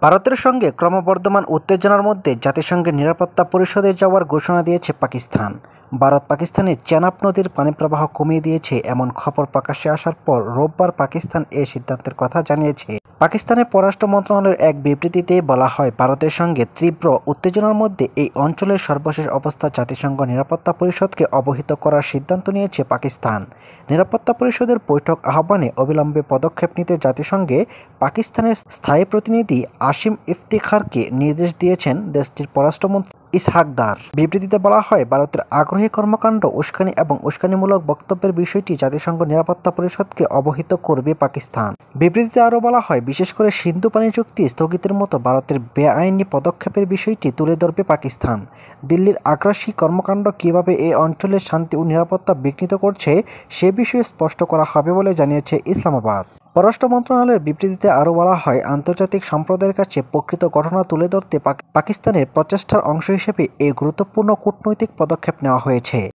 ভারতের সঙ্গে ক্রমবর্ধমান উত্তেজনার মধ্যে জাতিসংঘের নিরাপত্তা পরিষদে যাওয়ার ঘোষণা দিয়েছে পাকিস্তান। ভারত পাকিস্তানের চেনাব নদীর পানিপ্রবাহ কমিয়ে দিয়েছে এমন খবর প্রকাশ্যে আসার পর রোববার পাকিস্তান এই সিদ্ধান্তের কথা জানিয়েছে। পাকিস্তানের পররাষ্ট্র মন্ত্রণালয়ের এক বিবৃতিতে বলা হয়, ভারতের সঙ্গে তীব্র উত্তেজনার মধ্যে এই অঞ্চলের সর্বশেষ অবস্থা জাতিসংঘ নিরাপত্তা পরিষদকে অবহিত করার সিদ্ধান্ত নিয়েছে পাকিস্তান। নিরাপত্তা পরিষদের বৈঠক আহ্বানে অবিলম্বে পদক্ষেপ নিতে জাতিসংঘে পাকিস্তানের স্থায়ী প্রতিনিধি আসিম ইফতিখারকে নির্দেশ দিয়েছেন দেশটির পররাষ্ট্রমন্ত্রী ইসহাক দার। বিবৃতিতে বলা হয়, ভারতের আগ্রহী কর্মকাণ্ড, উস্কানি এবং উস্কানিমূলক বক্তব্যের বিষয়টি জাতিসংঘ নিরাপত্তা পরিষদকে অবহিত করবে পাকিস্তান। বিবৃতিতে আরও বলা হয়, বিশেষ করে সিন্ধু পানি চুক্তি স্থগিতের মতো ভারতের বেআইনি পদক্ষেপের বিষয়টি তুলে ধরবে পাকিস্তান। দিল্লির আগ্রাসী কর্মকাণ্ড কীভাবে এই অঞ্চলের শান্তি ও নিরাপত্তা বিঘ্নিত করছে সে বিষয়ে স্পষ্ট করা হবে বলে জানিয়েছে ইসলামাবাদ। পররাষ্ট্র মন্ত্রণালয়ের বিবৃতিতে আরও বলা হয়, আন্তর্জাতিক সম্প্রদায়ের কাছে প্রকৃত ঘটনা তুলে ধরতে পাকিস্তানের প্রচেষ্টার অংশ হিসেবে এই গুরুত্বপূর্ণ কূটনৈতিক পদক্ষেপ নেওয়া হয়েছে।